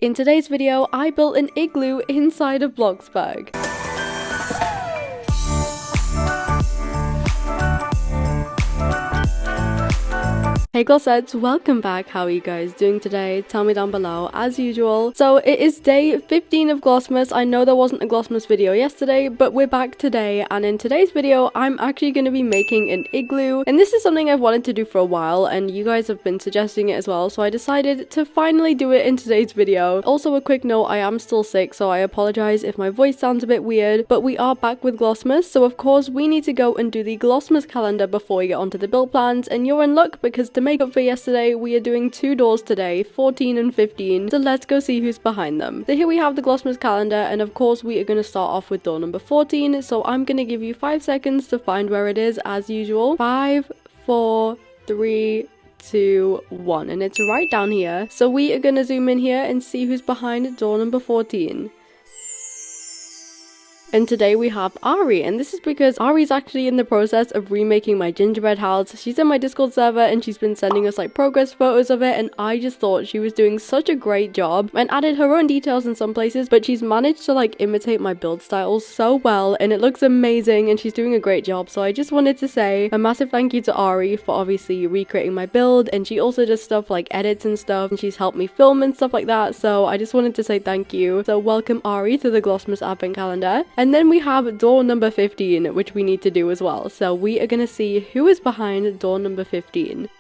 In today's video, I built an igloo inside of bloxburg. Hey glossettes, welcome back. How are you guys doing today? Tell me down below as usual. So it is day 15 of Glossmas. I know there wasn't a Glossmas video yesterday, but we're back today, and in today's video I'm actually going to be making an igloo, and this is something I've wanted to do for a while and you guys have been suggesting it as well, so I decided to finally do it in today's video. Also a quick note, I am still sick, so I apologize if my voice sounds a bit weird, but we are back with Glossmas, so of course we need to go and do the Glossmas calendar before we get onto the build plans, and you're in luck because to make up for yesterday, we are doing two doors today, 14 and 15, so let's go see who's behind them. So here we have the Glossmas calendar, and of course we are going to start off with door number 14, so I'm going to give you 5 seconds to find where it is as usual. 5, 4, 3, 2, 1, and it's right down here. So we are going to zoom in here and see who's behind door number 14. And today we have Ari, and this is because Ari's actually in the process of remaking my gingerbread house. She's in my Discord server and she's been sending us like progress photos of it, and I just thought she was doing such a great job and added her own details in some places, but she's managed to like imitate my build styles so well and it looks amazing and she's doing a great job. So I just wanted to say a massive thank you to Ari for obviously recreating my build, and she also does stuff like edits and stuff, and she's helped me film and stuff like that, so I just wanted to say thank you. So welcome Ari to the Glossmas advent calendar. And then we have door number 15, which we need to do as well. So we are going to see who is behind door number 15.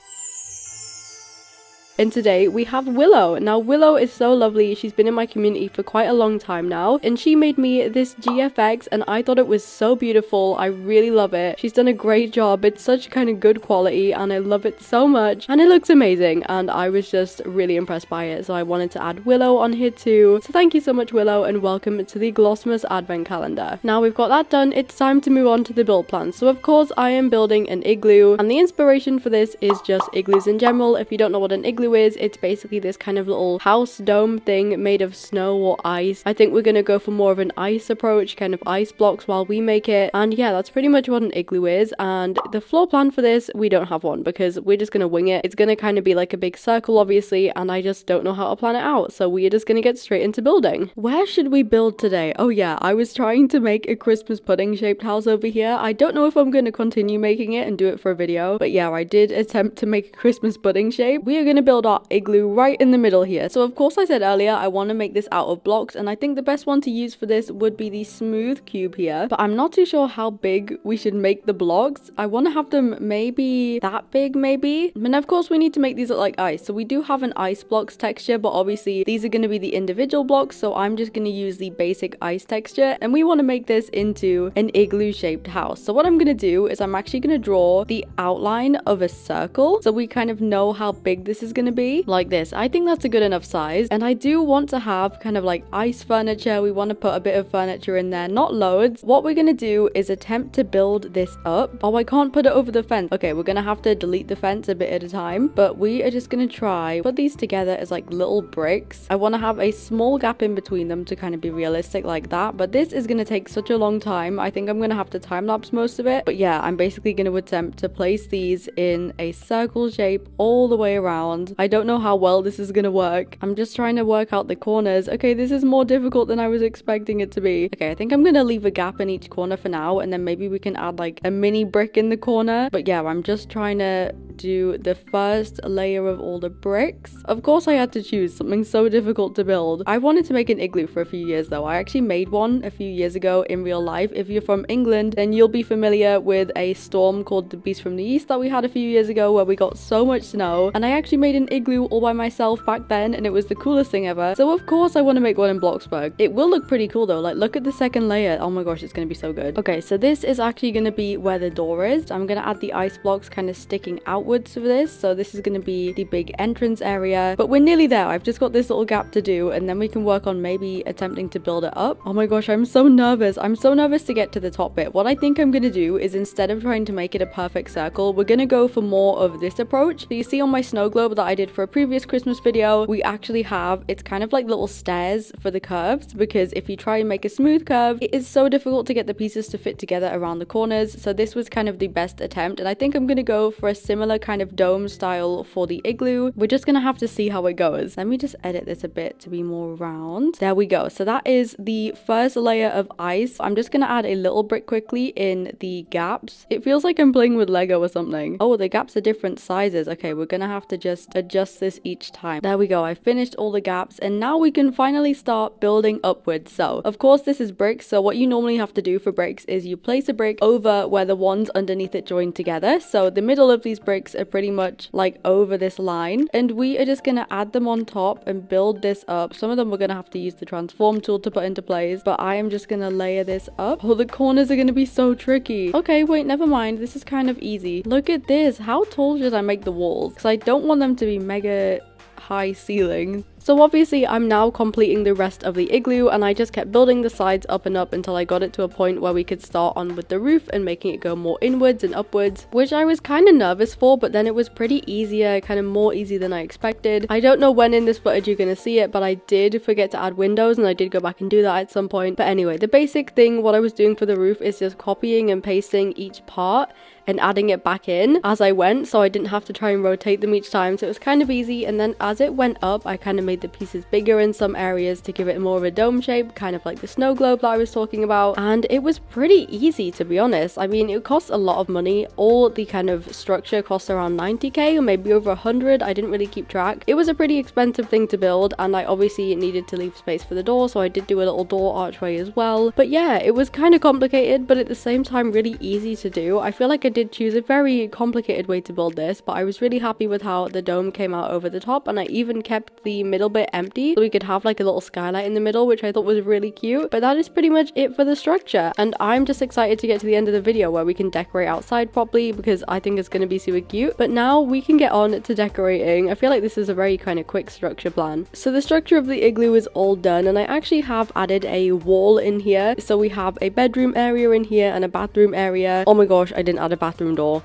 And today we have Willow. Now Willow is so lovely. She's been in my community for quite a long time now, and she made me this GFX and I thought it was so beautiful. I really love it. She's done a great job. It's such kind of good quality and I love it so much, and it looks amazing, and I was just really impressed by it, so I wanted to add Willow on here too. So thank you so much Willow, and welcome to the Glossmas advent calendar. Now we've got that done, it's time to move on to the build plan. So of course I am building an igloo, and the inspiration for this is just igloos in general. If you don't know what an igloo is, it's basically this kind of little house dome thing made of snow or ice. I think we're gonna go for more of an ice approach, kind of ice blocks while we make it, and yeah, that's pretty much what an igloo is. And the floor plan for this, we don't have one because we're just gonna wing it. It's gonna kind of be like a big circle obviously, and I just don't know how to plan it out, so we are just gonna get straight into building. Where should we build today? Oh yeah, I was trying to make a Christmas pudding shaped house over here. I don't know if I'm gonna continue making it and do it for a video, but yeah, I did attempt to make a Christmas pudding shape. We are gonna build our igloo right in the middle here. So of course I said earlier I want to make this out of blocks, and I think the best one to use for this would be the smooth cube here, but I'm not too sure how big we should make the blocks. I want to have them maybe that big maybe, and of course we need to make these look like ice, so we do have an ice blocks texture, but obviously these are going to be the individual blocks, so I'm just going to use the basic ice texture, and we want to make this into an igloo shaped house. So what I'm going to do is I'm actually going to draw the outline of a circle so we kind of know how big this is going to be, like this. I think that's a good enough size, and I do want to have kind of like ice furniture. We want to put a bit of furniture in there, not loads. What we're gonna do is attempt to build this up. Oh, I can't put it over the fence. Okay, we're gonna have to delete the fence a bit at a time, but we are just gonna try put these together as like little bricks. I want to have a small gap in between them to kind of be realistic like that, but this is gonna take such a long time. I think I'm gonna have to time lapse most of it, but yeah, I'm basically gonna attempt to place these in a circle shape all the way around. I don't know how well this is gonna work. I'm just trying to work out the corners. Okay, this is more difficult than I was expecting it to be. Okay, I think I'm gonna leave a gap in each corner for now, and then maybe we can add like a mini brick in the corner. But yeah, I'm just trying to do the first layer of all the bricks. Of course I had to choose something so difficult to build. I wanted to make an igloo for a few years though. I actually made one a few years ago in real life. If you're from England, then you'll be familiar with a storm called the Beast from the East that we had a few years ago where we got so much snow, and I actually made an igloo all by myself back then, and it was the coolest thing ever. So of course I want to make one in bloxburg. It will look pretty cool though. Like look at the second layer. Oh my gosh, it's gonna be so good. Okay, so this is actually gonna be where the door is. I'm gonna add the ice blocks kind of sticking outwards for this, so this is gonna be the big entrance area, but we're nearly there. I've just got this little gap to do, and then we can work on maybe attempting to build it up. Oh my gosh, I'm so nervous. I'm so nervous to get to the top bit. What I think I'm gonna do is instead of trying to make it a perfect circle, we're gonna go for more of this approach. So you see on my snow globe that I did for a previous Christmas video, we actually have, it's kind of like little stairs for the curves, because if you try and make a smooth curve, it is so difficult to get the pieces to fit together around the corners. So this was kind of the best attempt, and I think I'm gonna go for a similar kind of dome style for the igloo. We're just gonna have to see how it goes. Let me just edit this a bit to be more round. There we go. So that is the first layer of ice. I'm just gonna add a little brick quickly in the gaps. It feels like I'm playing with Lego or something. Oh, the gaps are different sizes. Okay, we're gonna have to just adjust this each time. There we go. I finished all the gaps, and now we can finally start building upwards. So of course this is bricks, so what you normally have to do for bricks is you place a brick over where the ones underneath it join together. So the middle of these bricks are pretty much like over this line, and we are just gonna add them on top and build this up. Some of them we're gonna have to use the transform tool to put into place, but I am just gonna layer this up. Oh, the corners are gonna be so tricky. Okay, wait, never mind. This is kind of easy. Look at this. How tall should I make the walls? Because I don't want them to be mega high ceilings. So obviously I'm now completing the rest of the igloo, and I just kept building the sides up and up until I got it to a point where we could start on with the roof and making it go more inwards and upwards, which I was kind of nervous for, but then it was pretty easier, kind of more easy than I expected. I don't know when in this footage you're going to see it, but I did forget to add windows, and I did go back and do that at some point. But anyway, the basic thing, what I was doing for the roof is just copying and pasting each part and adding it back in as I went, so I didn't have to try and rotate them each time, so it was kind of easy. And then as it went up, I kind of made the pieces bigger in some areas to give it more of a dome shape, kind of like the snow globe that I was talking about, and it was pretty easy, to be honest. I mean, it costs a lot of money. All the kind of structure costs around 90k or maybe over 100. I didn't really keep track. It was a pretty expensive thing to build, and I obviously needed to leave space for the door, so I did do a little door archway as well. But yeah, it was kind of complicated, but at the same time really easy to do. I feel like I did choose a very complicated way to build this, but I was really happy with how the dome came out over the top, and I even kept the middle bit empty so we could have like a little skylight in the middle, which I thought was really cute. But that is pretty much it for the structure, and I'm just excited to get to the end of the video where we can decorate outside properly, because I think it's going to be super cute. But now we can get on to decorating. I feel like this is a very kind of quick structure plan. So the structure of the igloo is all done, and I actually have added a wall in here. So we have a bedroom area in here and a bathroom area. Oh my gosh, I didn't add a bathroom door.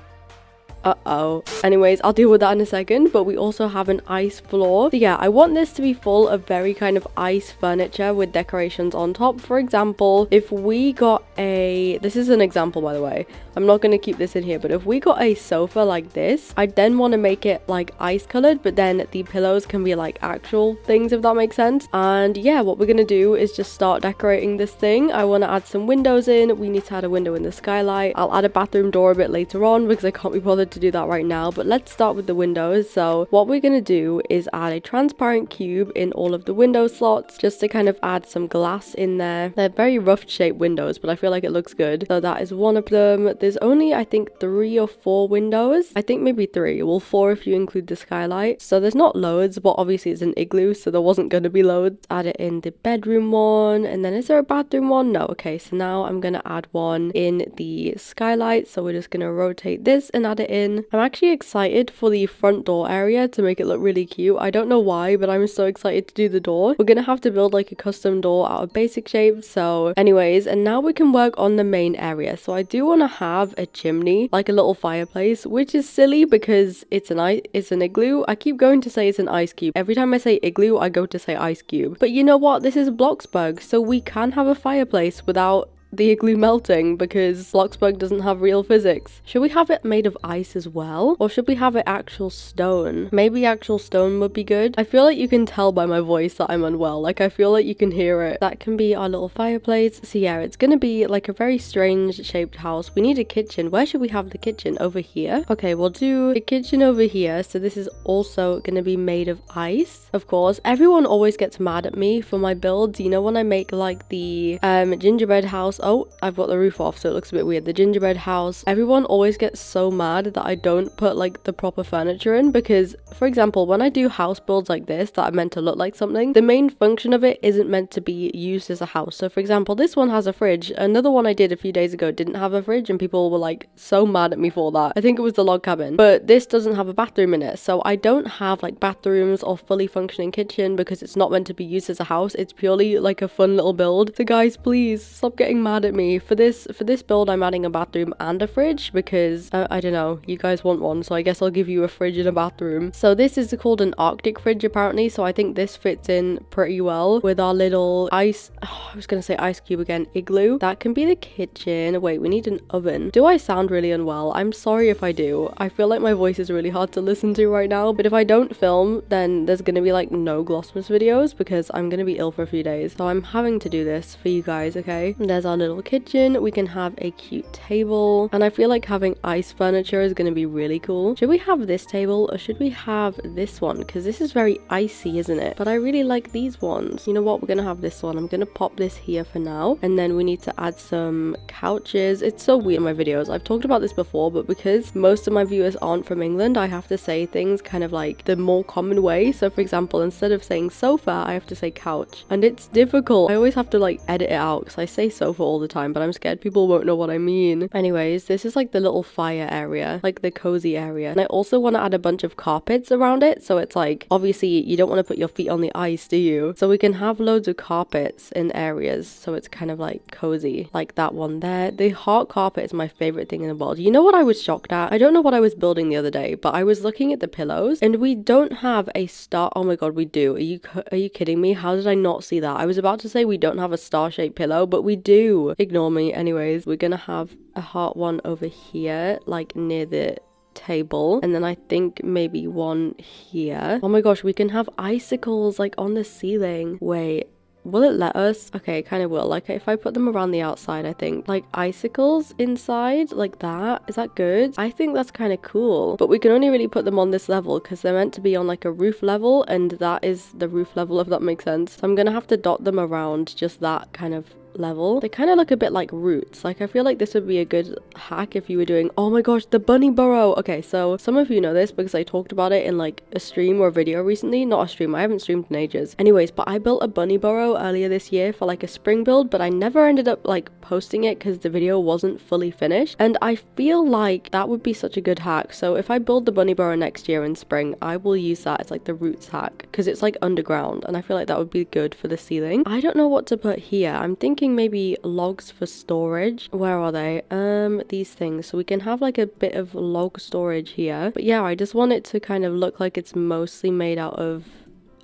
Uh-oh. Anyways, I'll deal with that in a second, but we also have an ice floor. So yeah, I want this to be full of very kind of ice furniture with decorations on top. For example, if we got a... This is an example, by the way. I'm not going to keep this in here, but if we got a sofa like this, I then want to make it like ice colored, but then the pillows can be like actual things, if that makes sense. And yeah, what we're going to do is just start decorating this thing. I want to add some windows in. We need to add a window in the skylight. I'll add a bathroom door a bit later on because I can't be bothered to do that right now, but let's start with the windows. So what we're going to do is add a transparent cube in all of the window slots just to kind of add some glass in there. They're very rough shaped windows, but I feel like it looks good. So that is one of them. There's only, I think, 3 or 4 windows. I think maybe 3. Well, 4 if you include the skylight. So there's not loads, but obviously it's an igloo, so there wasn't going to be loads. Add it in the bedroom one, and then is there a bathroom one? No. Okay, so now I'm going to add one in the skylight. So we're just going to rotate this and add it in. I'm actually excited for the front door area to make it look really cute. I don't know why, but I'm so excited to do the door. We're going to have to build like a custom door out of basic shapes. So anyways, and now we can work on the main area. So I do want to have a chimney, like a little fireplace, which is silly because it's an igloo. I keep going to say it's an ice cube. Every time I say igloo, I go to say ice cube. But you know what? This is bloxburg, so we can have a fireplace without the igloo melting because bloxburg doesn't have real physics. Should we have it made of ice as well? Or should we have it actual stone? Maybe actual stone would be good. I feel like you can tell by my voice that I'm unwell. Like, I feel like you can hear it. That can be our little fireplace. So yeah, it's gonna be like a very strange shaped house. We need a kitchen. Where should we have the kitchen? Over here? Okay, we'll do a kitchen over here. So this is also gonna be made of ice. Of course, everyone always gets mad at me for my builds. You know, when I make like the gingerbread house. Oh, I've got the roof off, so it looks a bit weird. The gingerbread house. Everyone always gets so mad that I don't put like the proper furniture in because, for example, when I do house builds like this that are meant to look like something, the main function of it isn't meant to be used as a house. So for example, this one has a fridge. Another one I did a few days ago didn't have a fridge and people were like so mad at me for that. I think it was the log cabin. But this doesn't have a bathroom in it. So I don't have like bathrooms or fully functioning kitchen because it's not meant to be used as a house. It's purely like a fun little build. So guys, please stop getting mad mad at me. For this build, I'm adding a bathroom and a fridge because, I don't know, you guys want one, so I guess I'll give you a fridge and a bathroom. So this is called an Arctic fridge apparently, so I think this fits in pretty well with our little ice, I was gonna say ice cube again, igloo. That can be the kitchen. Wait, we need an oven. Do I sound really unwell? I'm sorry if I do. I feel like my voice is really hard to listen to right now, but if I don't film, then there's gonna be like no Glossmas videos because I'm gonna be ill for a few days. So I'm having to do this for you guys, okay? And there's our little kitchen. We can have a cute table, and I feel like having ice furniture is gonna be really cool. Should we have this table or should we have this one? Because this is very icy, isn't it? But I really like these ones. You know what? We're gonna have this one. I'm gonna pop this here for now, and then we need to add some couches. It's so weird in my videos. I've talked about this before, but because most of my viewers aren't from England, I have to say things kind of like the more common way. So for example, instead of saying sofa, I have to say couch, and it's difficult. I always have to like edit it out because I say sofa all the time, but I'm scared people won't know what I mean. Anyways, this is like the little fire area, like the cozy area, and I also want to add a bunch of carpets around it, so it's like, obviously you don't want to put your feet on the ice, do you? So we can have loads of carpets in areas, so it's kind of like cozy, like that one there. The heart carpet is my favorite thing in the world. You know what I was shocked at? I don't know what I was building the other day, but I was looking at the pillows and we don't have a star. Oh my god, we do. Are you kidding me? How did I not see that? I was about to say we don't have a star-shaped pillow, but we do. Ignore me. Anyways, we're gonna have a heart one over here, like near the table, and then I think maybe one here. Oh my gosh, we can have icicles like on the ceiling. Wait, will it let us? Okay, it kind of will. Like if I put them around the outside, I think like icicles inside like that. Is that good? I think that's kind of cool, but we can only really put them on this level because they're meant to be on like a roof level, and that is the roof level, if that makes sense. So I'm gonna have to dot them around just that kind of level. They kind of look a bit like roots. Like I feel like this would be a good hack if you were doing, oh my gosh, the bunny burrow. Okay, so some of you know this because I talked about it in like a stream or a video recently. Not a stream, I haven't streamed in ages. Anyways, but I built a bunny burrow earlier this year for like a spring build, but I never ended up like posting it because the video wasn't fully finished, and I feel like that would be such a good hack. So if I build the bunny burrow next year in spring, I will use that as like the roots hack because it's like underground, and I feel like that would be good for the ceiling. I don't know what to put here. I'm thinking maybe logs for storage. Where are they? These things. So we can have like a bit of log storage here. But yeah, I just want it to kind of look like it's mostly made out of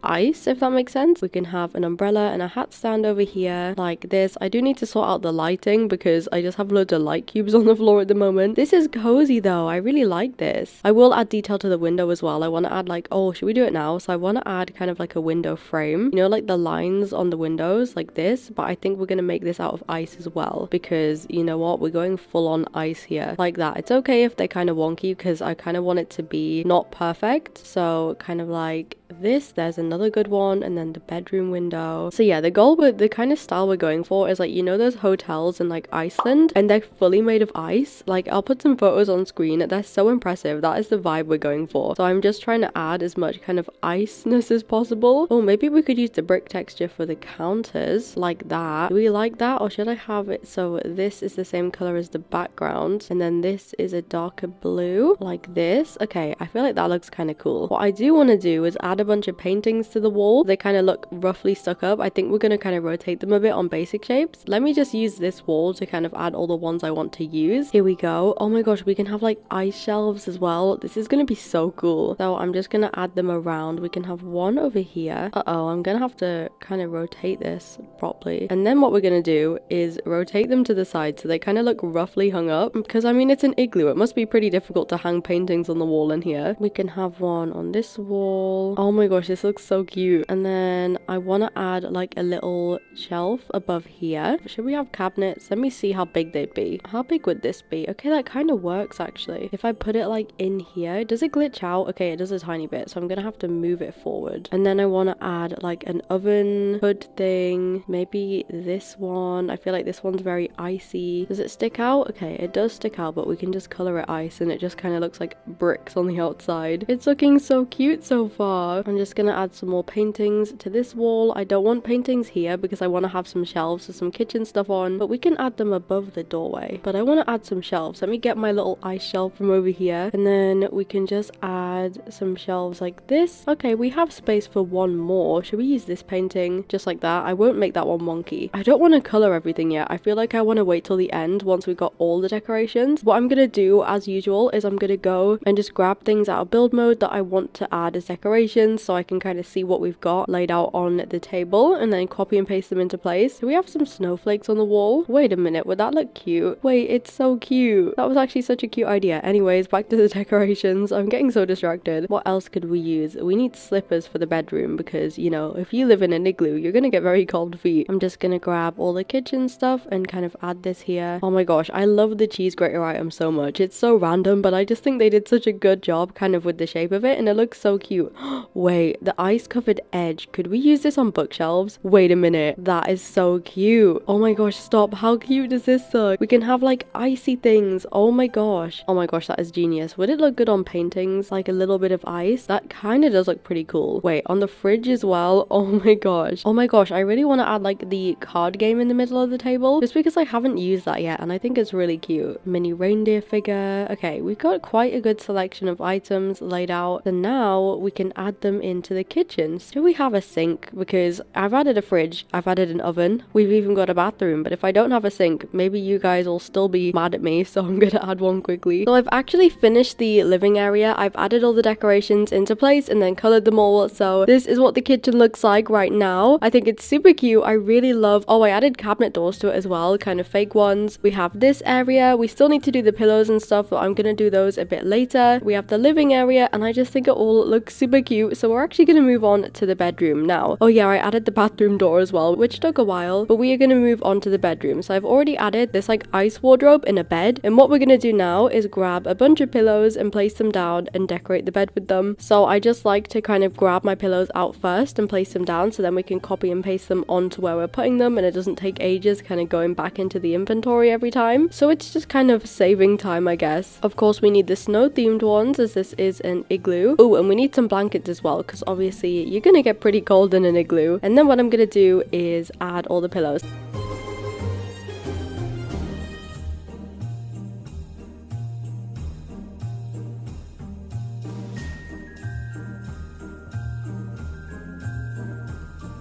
ice, if that makes sense. We can have an umbrella and a hat stand over here like this. I do need to sort out the lighting because I just have loads of light cubes on the floor at the moment. This is cozy though. I really like this. I will add detail to the window as well. I want to add like, oh, should we do it now? So I want to add kind of like a window frame, you know, like the lines on the windows like this, but I think we're going to make this out of ice as well because you know what, we're going full on ice here like that. It's okay if they're kind of wonky because I kind of want it to be not perfect, so kind of like this. There's another good one, and then the bedroom window. So yeah, the goal with the kind of style we're going for is like, you know those hotels in like Iceland and they're fully made of ice? Like I'll put some photos on screen. They're so impressive. That is the vibe we're going for. So I'm just trying to add as much kind of iceness as possible. Oh, maybe we could use the brick texture for the counters like that. Do we like that, or should I have it so this is the same color as the background and then this is a darker blue like this? Okay, I feel like that looks kind of cool. What I do want to do is add a bunch of paintings to the wall. They kind of look roughly stuck up. I think we're going to kind of rotate them a bit on basic shapes. Let me just use this wall to kind of add all the ones I want to use. Here we go. Oh my gosh, we can have like ice shelves as well. This is going to be so cool. So I'm just going to add them around. We can have one over here. Uh-oh, I'm going to have to kind of rotate this properly. And then what we're going to do is rotate them to the side so they kind of look roughly hung up, because I mean, it's an igloo. It must be pretty difficult to hang paintings on the wall in here. We can have one on this wall. Oh my gosh, this looks so cute. And then I want to add like a little shelf above here. Should we have cabinets? Let me see how big they'd be. How big would this be? Okay, that kind of works actually. If I put it like in here, does it glitch out? Okay, it does a tiny bit, so I'm gonna have to move it forward. And then I want to add like an oven hood thing. Maybe this one. I feel like this one's very icy. Does it stick out? Okay, it does stick out, but we can just color it ice and it just kind of looks like bricks on the outside. It's looking so cute so far. shower. I'm just gonna add some more paintings to this wall. I don't want paintings here because I want to have some shelves with some kitchen stuff on, but we can add them above the doorway. But I want to add some shelves. Let me get my little ice shelf from over here, and then we can just add some shelves like this. Okay, we have space for one more. Should we use this painting just like that? I won't make that one wonky. I don't want to color everything yet. I feel like I want to wait till the end once we got all the decorations. What I'm gonna do as usual is I'm gonna go and just grab things out of build mode that I want to add as decorations so I can kind of see what we've got laid out on the table, and then copy and paste them into place. So we have some snowflakes on the wall. Wait a minute, would that look cute? Wait, it's so cute. That was actually such a cute idea. Anyways, back to the decorations. I'm getting so distracted. What else could we use? We need slippers for the bedroom because, you know, if you live in an igloo, you're gonna get very cold feet. I'm just gonna grab all the kitchen stuff and kind of add this here. Oh my gosh, I love the cheese grater item so much. It's so random, but I just think they did such a good job kind of with the shape of it, and it looks so cute. Wait, the ice covered edge. Could we use this on bookshelves? Wait a minute, that is so cute. Oh my gosh, stop. How cute does this look? We can have like icy things. Oh my gosh. Oh my gosh, that is genius. Would it look good on paintings? Like a little bit of ice? That kind of does look pretty cool. Wait, on the fridge as well? Oh my gosh. Oh my gosh, I really want to add like the card game in the middle of the table just because I haven't used that yet, and I think it's really cute. Mini reindeer figure. Okay, we've got quite a good selection of items laid out, and now we can add them into the kitchen. So do we have a sink? Because I've added a fridge, I've added an oven, we've even got a bathroom, but if I don't have a sink, maybe you guys will still be mad at me, so I'm gonna add one quickly. So I've actually finished the living area. I've added all the decorations into place and then colored them all, so this is what the kitchen looks like right now. I think it's super cute. I really love, oh, I added cabinet doors to it as well, kind of fake ones. We have this area. We still need to do the pillows and stuff, but I'm gonna do those a bit later. We have the living area, and I just think it all looks super cute, so we're actually gonna move on to the bedroom now. Oh yeah, I added the bathroom door as well, which took a while, but we are gonna move on to the bedroom. So I've already added this like ice wardrobe in a bed, and what we're gonna do now is grab a bunch of pillows and place them down and decorate the bed with them. So I just like to kind of grab my pillows out first and place them down, so then we can copy and paste them onto where we're putting them, and it doesn't take ages kind of going back into the inventory every time. So it's just kind of saving time, I guess. Of course, we need the snow themed ones as this is an igloo. Oh, and we need some blankets as well because obviously you're gonna get pretty cold in an igloo. And then what I'm gonna do is add all the pillows.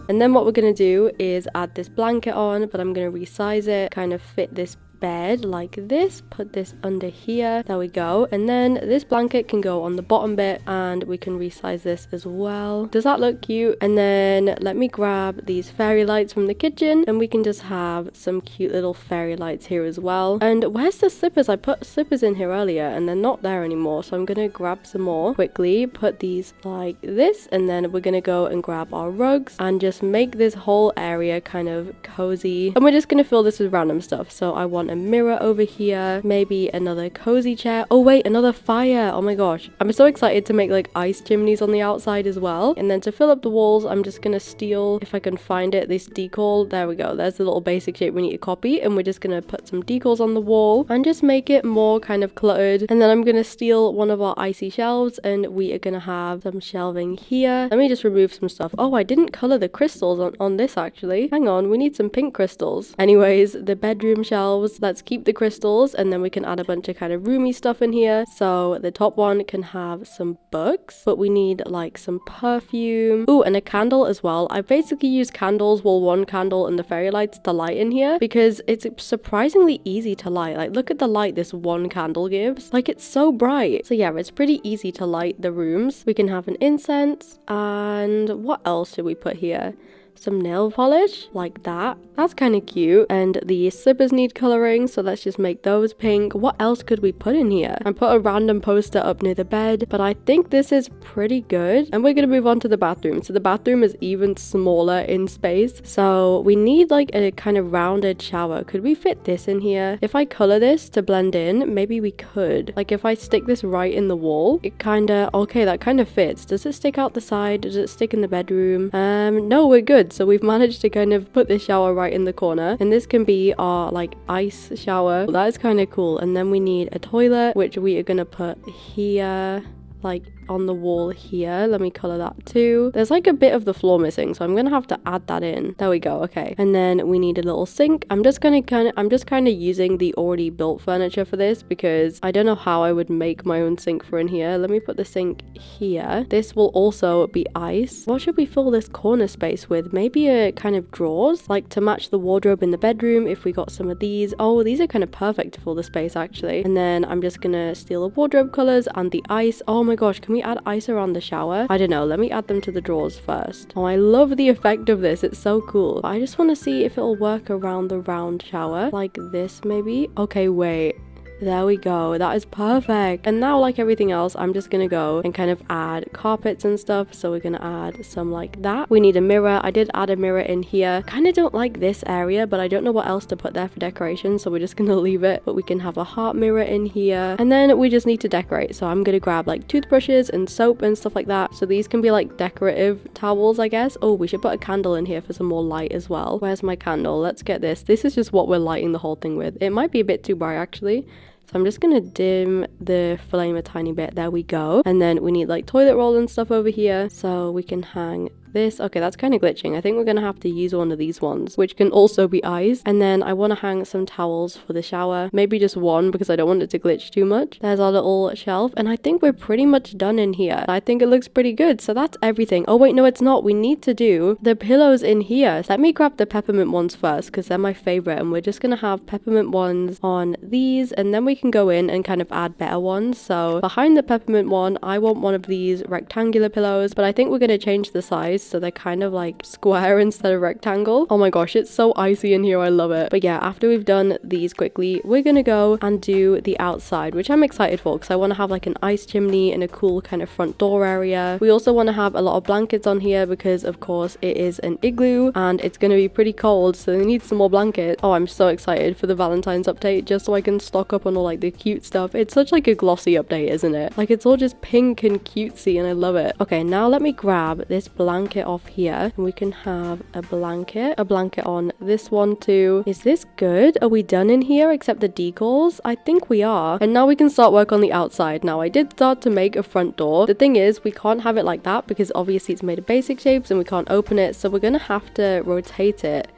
And then what we're going to do is add this blanket on, but I'm going to resize it, kind of fit this bed like this, put this under here, there we go, and then this blanket can go on the bottom bit and we can resize this as well. Does that look cute? And then let me grab these fairy lights from the kitchen and we can just have some cute little fairy lights here as well. And where's the slippers? I put slippers in here earlier and they're not there anymore, so I'm gonna grab some more quickly, put these like this, and then we're gonna go and grab our rugs and just make this whole area kind of cozy, and we're just gonna fill this with random stuff. So I want a mirror over here, maybe another cozy chair. Oh wait, another fire. Oh my gosh, I'm so excited to make like ice chimneys on the outside as well. And then to fill up the walls, I'm just gonna steal, if I can find it, this decal. There we go, there's the little basic shape we need to copy, and we're just gonna put some decals on the wall and just make it more kind of cluttered. And then I'm gonna steal one of our icy shelves and we are gonna have some shelving here. Let me just remove some stuff. Oh, I didn't color the crystals on this actually. Hang on, we need some pink crystals. Anyways, the bedroom shelves, let's keep the crystals, and then we can add a bunch of kind of roomy stuff in here. So the top one can have some books, but we need like some perfume. Ooh, and a candle as well. I basically use candles, well, one candle and the fairy lights to light in here because it's surprisingly easy to light. Like, look at the light this one candle gives. Like, it's so bright. So yeah, it's pretty easy to light the rooms. We can have an incense, and what else should we put here? Some nail polish like that. That's kind of cute. And the slippers need coloring, so let's just make those pink. What else could we put in here? I put a random poster up near the bed, but I think this is pretty good. And we're gonna move on to the bathroom. So the bathroom is even smaller in space, so we need like a kind of rounded shower. Could we fit this in here? If I color this to blend in, maybe we could. Like, if I stick this right in the wall, it kind of, okay, that kind of fits. Does it stick out the side? Does it stick in the bedroom? No, we're good. So we've managed to kind of put this shower right in the corner, and this can be our like ice shower. That is kind of cool. And then we need a toilet, which we are gonna put here. Like, on the wall here. Let me color that too. There's like a bit of the floor missing, so I'm gonna have to add that in. There we go. Okay, and then we need a little sink. I'm just kind of using the already built furniture for this because I don't know how I would make my own sink for in here. Let me put the sink here. This will also be ice. What should we fill this corner space with? Maybe a kind of drawers, like to match the wardrobe in the bedroom if we got some of these. Oh, these are kind of perfect to fill the space actually. And then I'm just gonna steal the wardrobe colors and the ice. Oh my gosh, can we add ice around the shower? I don't know, let me add them to the drawers first. Oh, I love the effect of this, it's so cool. I just want to see if it'll work around the round shower like this maybe. Okay, wait. There we go, that is perfect. And now, like everything else, I'm just gonna go and kind of add carpets and stuff. So we're gonna add some like that. We need a mirror. I did add a mirror in here. Kind of don't like this area, but I don't know what else to put there for decoration, so we're just gonna leave it. But we can have a heart mirror in here, and then we just need to decorate. So I'm gonna grab like toothbrushes and soap and stuff like that. So these can be like decorative towels, I guess. Oh, we should put a candle in here for some more light as well. Where's my candle? Let's get this. This is just what we're lighting the whole thing with. It might be a bit too bright actually. So I'm just gonna dim the flame a tiny bit. There we go. And then we need like toilet roll and stuff over here so we can hang this. Okay, that's kind of glitching. I think we're gonna have to use one of these ones, which can also be ice. And then I want to hang some towels for the shower, maybe just one because I don't want it to glitch too much. There's our little shelf, and I think we're pretty much done in here. I think it looks pretty good. So that's everything. Oh wait, no, it's not. We need to do the pillows in here. Let me grab the peppermint ones first because they're my favorite, and we're just gonna have peppermint ones on these, and then we can go in and kind of add better ones. So behind the peppermint one, I want one of these rectangular pillows, but I think we're gonna change the size so they're kind of like square instead of rectangle. Oh my gosh, it's so icy in here, I love it. But yeah, after we've done these quickly, we're gonna go and do the outside, which I'm excited for because I want to have like an ice chimney and a cool kind of front door area. We also want to have a lot of blankets on here because of course it is an igloo and it's gonna be pretty cold, so they need some more blankets. Oh, I'm so excited for the Valentine's update just so I can stock up on all like the cute stuff. It's such like a glossy update, isn't it? Like it's all just pink and cutesy and I love it. Okay, now let me grab this blanket off here and we can have a blanket on this one too. Is this good? Are we done in here except the decals? I think we are. And now we can start work on the outside. Now I did start to make a front door. The thing is we can't have it like that because obviously it's made of basic shapes and we can't open it, so we're gonna have to rotate it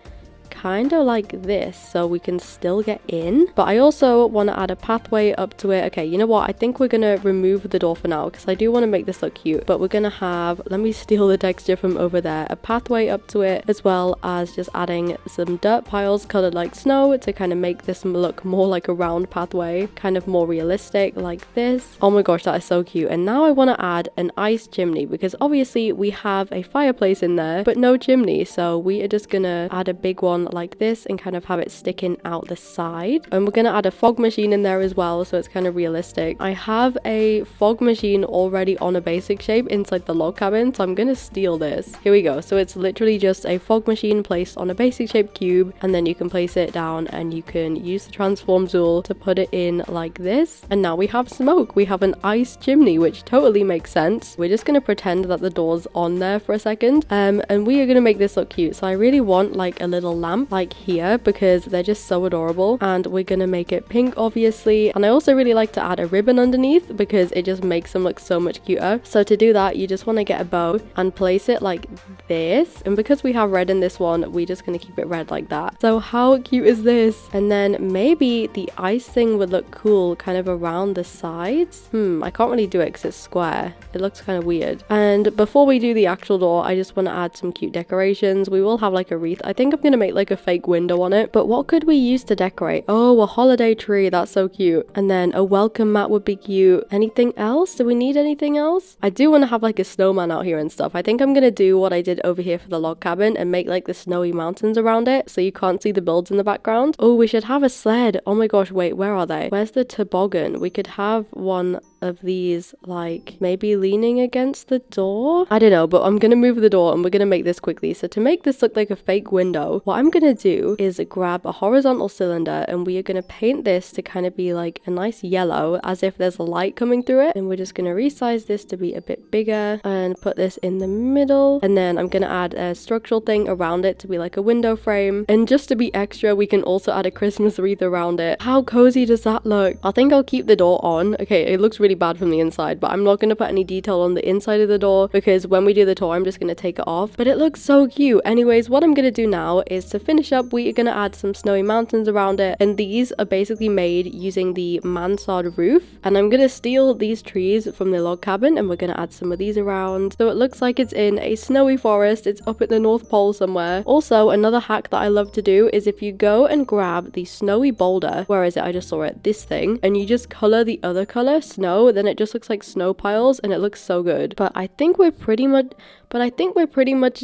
kind of like this so we can still get in. But I also want to add a pathway up to it. Okay, you know what, I think we're gonna remove the door for now because I do want to make this look cute, but we're gonna have, let me steal the texture from over there, a pathway up to it, as well as just adding some dirt piles colored like snow to kind of make this look more like a round pathway, kind of more realistic like this. Oh my gosh, that is so cute. And now I want to add an ice chimney because obviously we have a fireplace in there but no chimney, so we are just gonna add a big one like this and kind of have it sticking out the side. And we're gonna add a fog machine in there as well so it's kind of realistic. I have a fog machine already on a basic shape inside the log cabin, so I'm gonna steal this. Here we go. So it's literally just a fog machine placed on a basic shape cube, and then you can place it down and you can use the transform tool to put it in like this. And now we have smoke. We have an ice chimney, which totally makes sense. We're just gonna pretend that the door's on there for a second, and we are gonna make this look cute. So I really want like a little lamp like here because they're just so adorable, and we're gonna make it pink obviously. And I also really like to add a ribbon underneath because it just makes them look so much cuter. So to do that, you just want to get a bow and place it like this, and because we have red in this one, we're just gonna keep it red like that. So how cute is this? And then maybe the ice thing would look cool kind of around the sides. I can't really do it because it's square. It looks kind of weird. And before we do the actual door, I just want to add some cute decorations. We will have like a wreath. I think I'm gonna make like a fake window on it. But what could we use to decorate? Oh, a holiday tree. That's so cute. And then a welcome mat would be cute. Anything else? Do we need anything else? I do want to have like a snowman out here and stuff. I think I'm gonna do what I did over here for the log cabin and make like the snowy mountains around it so you can't see the builds in the background. Oh, we should have a sled. Oh my gosh, wait, where are they? Where's the toboggan? We could have one of these like maybe leaning against the door. I don't know, but I'm gonna move the door and we're gonna make this quickly. So to make this look like a fake window, what I'm gonna do is grab a horizontal cylinder and we are gonna paint this to kind of be like a nice yellow, as if there's a light coming through it. And we're just gonna resize this to be a bit bigger and put this in the middle. And then I'm gonna add a structural thing around it to be like a window frame. And just to be extra, we can also add a Christmas wreath around it. How cozy does that look? I think I'll keep the door on. Okay, it looks really bad from the inside, but I'm not gonna put any detail on the inside of the door because when we do the tour, I'm just gonna take it off. But it looks so cute. Anyways, what I'm gonna do now is to finish up, we are gonna add some snowy mountains around it. And these are basically made using the mansard roof. And I'm gonna steal these trees from the log cabin and we're gonna add some of these around. So it looks like it's in a snowy forest. It's up at the North Pole somewhere. Also, another hack that I love to do is if you go and grab the snowy boulder, where is it? I just saw it, this thing, and you just color the other color, snow, then it just looks like snow piles and it looks so good. But I think we're pretty much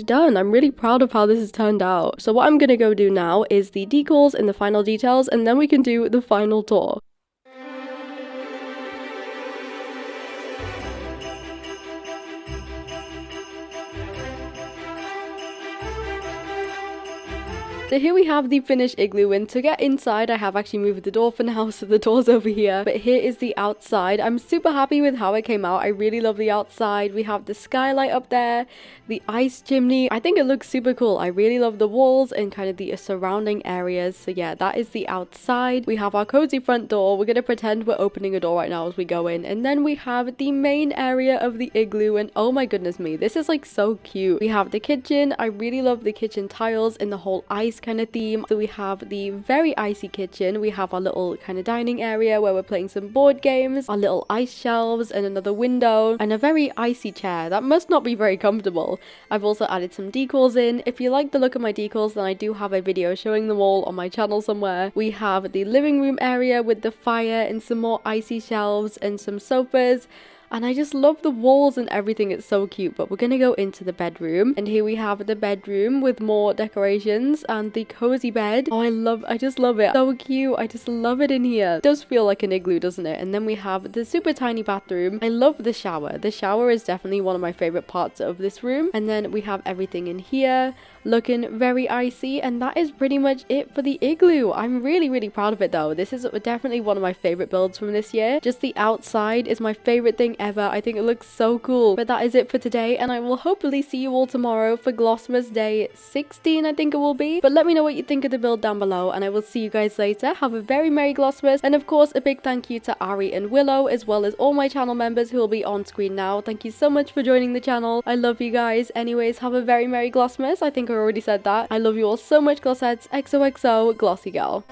done. I'm really proud of how this has turned out. So what I'm gonna go do now is the decals and the final details, and then we can do the final tour. So here we have the finished igloo, and to get inside I have actually moved the door for now, so the door's over here. But here is the outside. I'm super happy with how it came out. I really love the outside. We have the skylight up there, the ice chimney. I think it looks super cool. I really love the walls and kind of the surrounding areas. So yeah, that is the outside. We have our cozy front door. We're gonna pretend we're opening a door right now as we go in. And then we have the main area of the igloo, and oh my goodness me, this is like so cute. We have the kitchen. I really love the kitchen tiles and the whole ice kind of theme. So we have the very icy kitchen. We have our little kind of dining area where we're playing some board games, our little ice shelves and another window and a very icy chair. That must not be very comfortable. I've also added some decals in. If you like the look of my decals, then I do have a video showing them all on my channel somewhere. We have the living room area with the fire and some more icy shelves and some sofas. And I just love the walls and everything. It's so cute. But we're gonna go into the bedroom, and here we have the bedroom with more decorations and the cozy bed. Oh, I just love it. So cute. I just love it in here. It does feel like an igloo, doesn't it? And then we have the super tiny bathroom. I love the shower. The shower is definitely one of my favorite parts of this room. And then we have everything in here looking very icy, and that is pretty much it for the igloo. I'm really proud of it though. This is definitely one of my favorite builds from this year. Just the outside is my favorite thing ever. I think it looks so cool. But that is it for today, and I will hopefully see you all tomorrow for Glossmas Day 16, I think it will be. But let me know what you think of the build down below, and I will see you guys later. Have a very merry Glossmas, and of course a big thank you to Ari and Willow, as well as all my channel members who will be on screen now. Thank you so much for joining the channel. I love you guys. Anyways, have a very merry Glossmas. I think I already said that. I love you all so much, glossettes. XOXO, Glossy Girl.